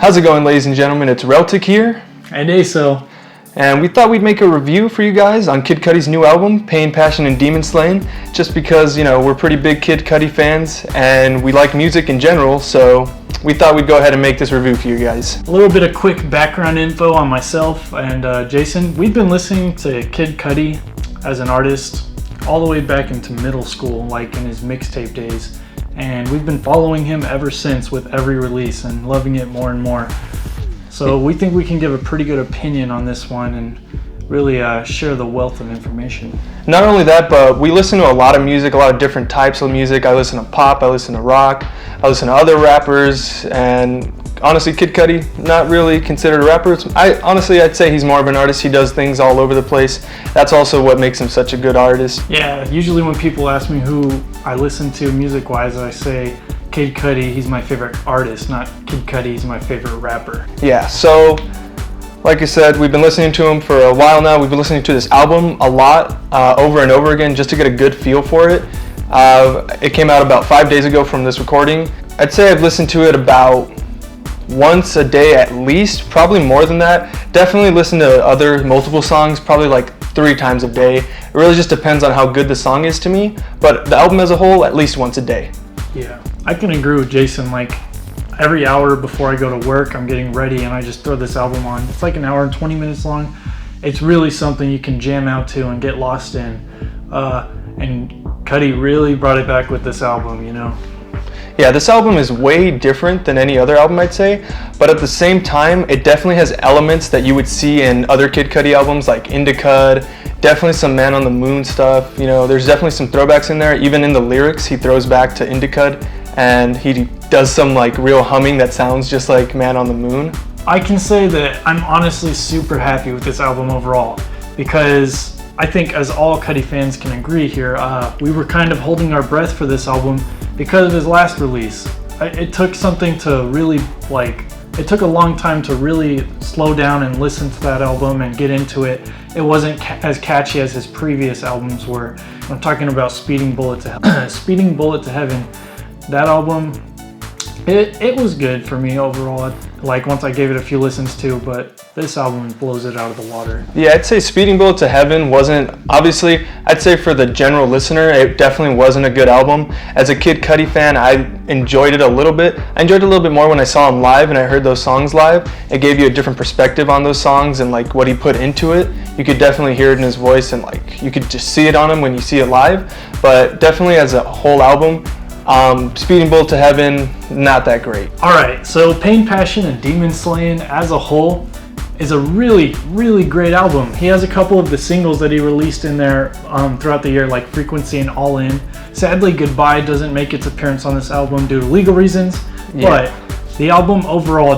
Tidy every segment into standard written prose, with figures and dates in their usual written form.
How's it going, ladies and gentlemen? It's Raltic here. And ASO. And we thought we'd make a review for you guys on Kid Cudi's new album, Pain, Passion, and Demon Slayin, just because, we're pretty big Kid Cudi fans and we like music in general, so we thought we'd go ahead and make this review for you guys. A little bit of quick background info on myself and Jason. We've been listening to Kid Cudi as an artist all the way back into middle school, like in his mixtape days. And we've been following him ever since with every release and loving it more and more. So we think we can give a pretty good opinion on this one and really share the wealth of information. Not only that, but we listen to a lot of music, a lot of different types of music. I listen to pop, I listen to rock, I listen to other rappers, and honestly, Kid Cudi, not really considered a rapper. I'd say he's more of an artist. He does things all over the place. That's also what makes him such a good artist. Yeah, usually when people ask me who I listen to music-wise, I say Kid Cudi, he's my favorite artist, not Kid Cudi, he's my favorite rapper. Yeah, so like I said, we've been listening to him for a while now. We've been listening to this album a lot, over and over again, just to get a good feel for it. It came out about 5 days ago from this recording. I'd say I've listened to it about once a day at least, probably more than that. Definitely listen to other multiple songs, probably like 3 times a day. It really just depends on how good the song is to me, but the album as a whole, at least once a day. Yeah, I can agree with Jason. Like every hour before I go to work, I'm getting ready and I just throw this album on. It's like an hour and 20 minutes long. It's really something you can jam out to and get lost in. And Cudi really brought it back with this album, Yeah, this album is way different than any other album, I'd say, but at the same time, it definitely has elements that you would see in other Kid Cudi albums like Indicud, definitely some Man on the Moon stuff. There's definitely some throwbacks in there. Even in the lyrics, he throws back to Indicud, and he does some like real humming that sounds just like Man on the Moon. I can say that I'm honestly super happy with this album overall, because I think as all Cudi fans can agree here, we were kind of holding our breath for this album because of his last release. It took something to really it took a long time to really slow down and listen to that album and get into it. It wasn't as catchy as his previous albums were. I'm talking about Speeding Bullet to Heaven. That album, it was good for me overall, like once I gave it a few listens to, but this album blows it out of the water. Yeah, I'd say Speeding Bullet to Heaven wasn't, obviously, I'd say for the general listener, it definitely wasn't a good album. As a Kid Cudi fan, I enjoyed it a little bit. I enjoyed it a little bit more when I saw him live and I heard those songs live. It gave you a different perspective on those songs and like what he put into it. You could definitely hear it in his voice and like you could just see it on him when you see it live. But definitely as a whole album, Speeding Bullet to Heaven, not that great. Alright, so Pain, Passion, and Demon Slayin as a whole is a really, really great album. He has a couple of the singles that he released in there throughout the year, like Frequency and All In. Sadly, Goodbye doesn't make its appearance on this album due to legal reasons, but the album overall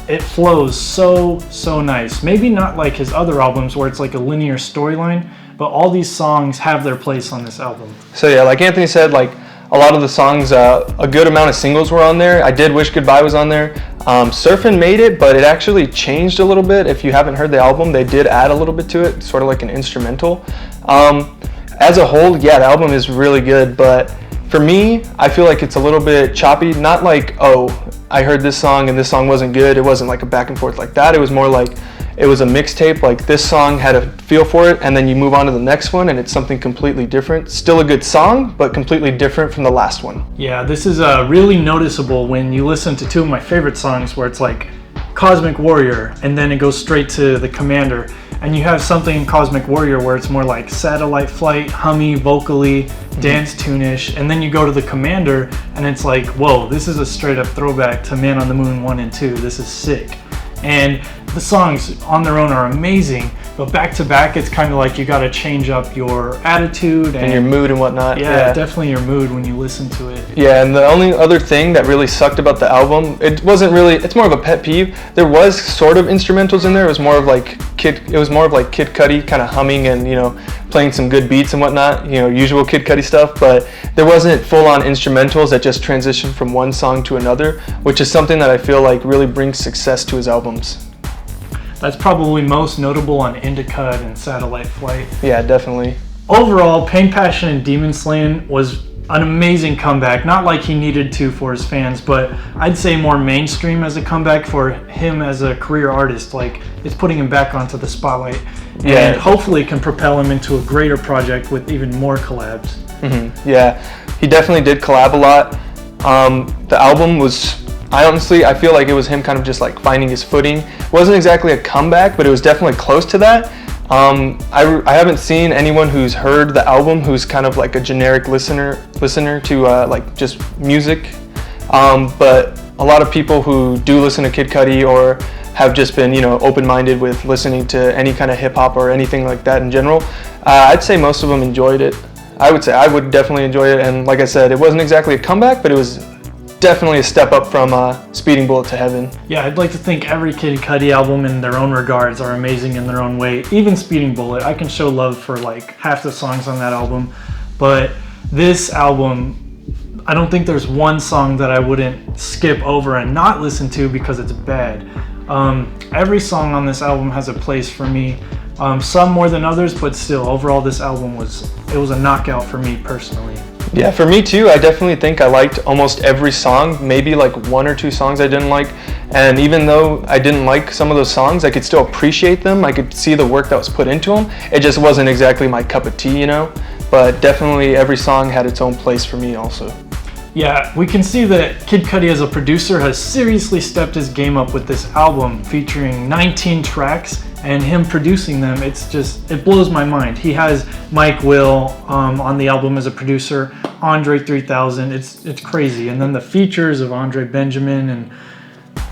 it flows so nice. Maybe not like his other albums where it's like a linear storyline, but all these songs have their place on this album. So yeah, like Anthony said, like a lot of the songs, a good amount of singles were on there. I did wish Goodbye was on there. Surfin' made it, but it actually changed a little bit. If you haven't heard the album, they did add a little bit to it, sort of like an instrumental. As a whole, yeah, the album is really good, but for me, I feel like it's a little bit choppy. Not like, oh, I heard this song and this song wasn't good. It wasn't like a back and forth like that. It was more like it was a mixtape, like this song had a feel for it, and then you move on to the next one and it's something completely different. Still a good song, but completely different from the last one. Yeah, this is really noticeable when you listen to 2 of my favorite songs where it's like Cosmic Warrior and then it goes straight to the Commander. And you have something in Cosmic Warrior where it's more like Satellite Flight, hummy, vocally, dance tune-ish, and then you go to the Commander and it's like, whoa, this is a straight up throwback to Man on the Moon 1 and 2. This is sick. And the songs on their own are amazing, but back to back, it's kind of like you got to change up your attitude and your mood and whatnot. Yeah, definitely your mood when you listen to it. Yeah, and the only other thing that really sucked about the album, it's more of a pet peeve. There was sort of instrumentals in there. It was more of like Kid Cudi kind of humming and playing some good beats and whatnot. Usual Kid Cudi stuff, but there wasn't full-on instrumentals that just transitioned from one song to another, which is something that I feel like really brings success to his albums. That's probably most notable on Indicud and Satellite Flight. Yeah, definitely. Overall, Pain, Passion, and Demon Slayin was an amazing comeback. Not like he needed to for his fans, but I'd say more mainstream as a comeback for him as a career artist. Like, it's putting him back onto the spotlight. Yeah. And hopefully can propel him into a greater project with even more collabs. Yeah, he definitely did collab a lot. The album was, I feel like it was him kind of just like finding his footing. It wasn't exactly a comeback, but it was definitely close to that. I haven't seen anyone who's heard the album who's kind of like a generic listener to like just music. But a lot of people who do listen to Kid Cudi or have just been, open-minded with listening to any kind of hip-hop or anything like that in general, I'd say most of them enjoyed it. I would say I would definitely enjoy it, and like I said, it wasn't exactly a comeback, but it was definitely a step up from Speeding Bullet to Heaven. Yeah, I'd like to think every Kid Cudi album in their own regards are amazing in their own way. Even Speeding Bullet, I can show love for like half the songs on that album, but this album, I don't think there's one song that I wouldn't skip over and not listen to because it's bad. Every song on this album has a place for me. Some more than others, but still, overall, this album was a knockout for me personally. Yeah, for me too. I definitely think I liked almost every song. Maybe like one or two songs I didn't like, and even though I didn't like some of those songs, I could still appreciate them. I could see the work that was put into them. It just wasn't exactly my cup of tea, But definitely every song had its own place for me also. Yeah, we can see that Kid Cudi as a producer has seriously stepped his game up with this album, featuring 19 tracks and him producing them. It blows my mind. He has Mike Will on the album as a producer, Andre 3000. It's crazy. And then the features of Andre Benjamin and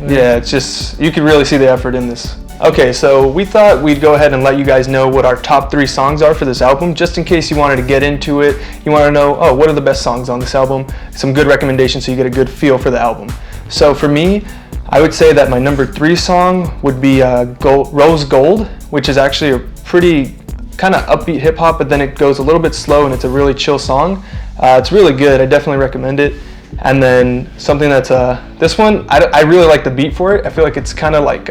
yeah, it's just, you can really see the effort in this. Okay, so we thought we'd go ahead and let you guys know what our top 3 songs are for this album, just in case you wanted to get into it. You want to know, what are the best songs on this album? Some good recommendations so you get a good feel for the album. So for me, I would say that my number 3 song would be Rose Gold, which is actually a pretty kind of upbeat hip hop, but then it goes a little bit slow and it's a really chill song. It's really good. I definitely recommend it. And then something that's this one, I really like the beat for it. I feel like it's kind of like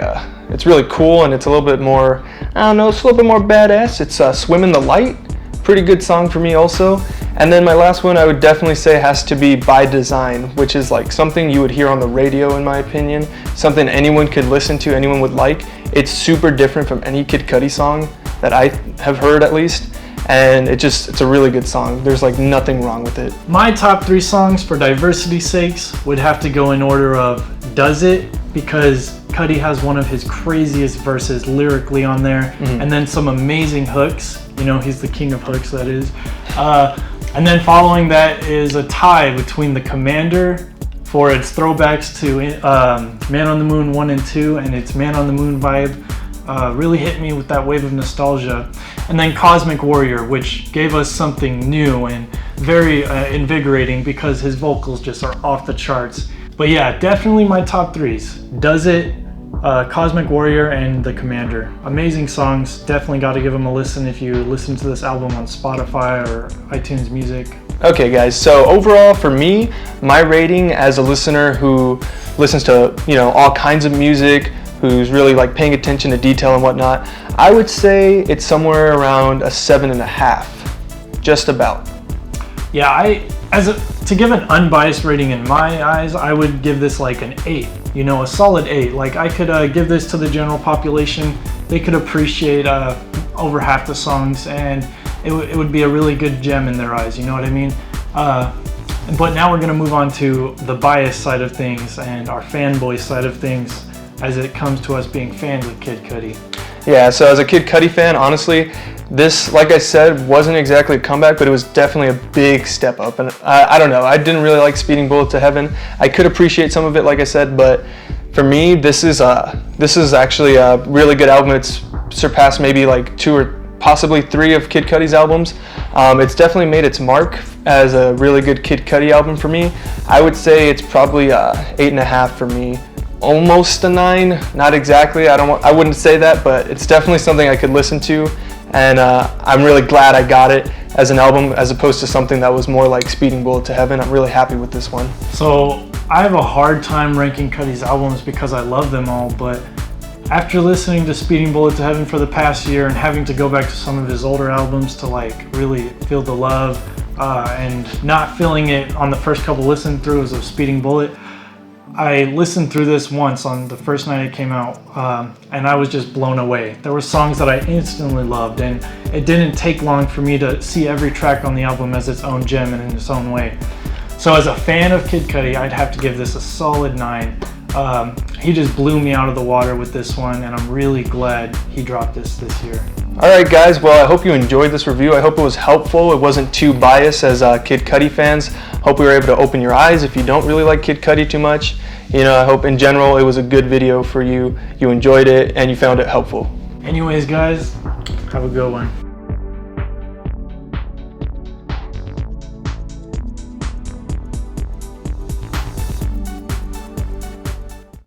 it's really cool and it's a little bit more, it's a little bit more badass. It's Swim in the Light. Pretty good song for me also. And then my last one I would definitely say has to be By Design, which is like something you would hear on the radio in my opinion. Something anyone could listen to, anyone would like. It's super different from any Kid Cudi song that I have heard at least. And it's a really good song. There's like nothing wrong with it. My top 3 songs for diversity's sakes would have to go in order of Does It, because Cudi has one of his craziest verses lyrically on there, and then some amazing hooks. He's the king of hooks, that is. And then following that is a tie between The Commander for its throwbacks to Man on the Moon 1 and 2 and its Man on the Moon vibe. Really hit me with that wave of nostalgia. And then Cosmic Warrior, which gave us something new and very invigorating because his vocals just are off the charts. But yeah, definitely my top 3s. Does It, Cosmic Warrior, and The Commander. Amazing songs. Definitely got to give them a listen if you listen to this album on Spotify or iTunes Music. Okay guys, so overall for me, my rating as a listener who listens to, all kinds of music, who's really like paying attention to detail and whatnot, I would say it's somewhere around a 7.5, just about. Yeah, to give an unbiased rating in my eyes, I would give this like an 8, a solid 8. Like I could give this to the general population. They could appreciate over half the songs and it would be a really good gem in their eyes, you know what I mean? But now we're gonna move on to the bias side of things and our fanboy side of things as it comes to us being fans of Kid Cudi. Yeah, so as a Kid Cudi fan, honestly, this, like I said, wasn't exactly a comeback, but it was definitely a big step up. And I don't know, I didn't really like Speeding Bullet to Heaven. I could appreciate some of it, like I said, but for me, this is actually a really good album. It's surpassed maybe like 2 or possibly 3 of Kid Cudi's albums. It's definitely made its mark as a really good Kid Cudi album for me. I would say it's probably 8.5 for me. Almost a 9, not exactly. I wouldn't say that, but it's definitely something I could listen to, and I'm really glad I got it as an album as opposed to something that was more like Speeding Bullet to Heaven. I'm really happy with this one. So I have a hard time ranking Cudi's albums because I love them all, but after listening to Speeding Bullet to Heaven for the past year and having to go back to some of his older albums to like really feel the love, and not feeling it on the first couple listen throughs of Speeding Bullet. I listened through this once on the first night it came out, and I was just blown away. There were songs that I instantly loved, and it didn't take long for me to see every track on the album as its own gem and in its own way. So as a fan of Kid Cudi, I'd have to give this a solid 9. He just blew me out of the water with this one, and I'm really glad he dropped this year. Alright guys, well I hope you enjoyed this review. I hope it was helpful. It wasn't too biased as Kid Cudi fans. Hope we were able to open your eyes if you don't really like Kid Cudi too much. You know, I hope in general it was a good video for you. You enjoyed it and you found it helpful. Anyways guys, have a good one.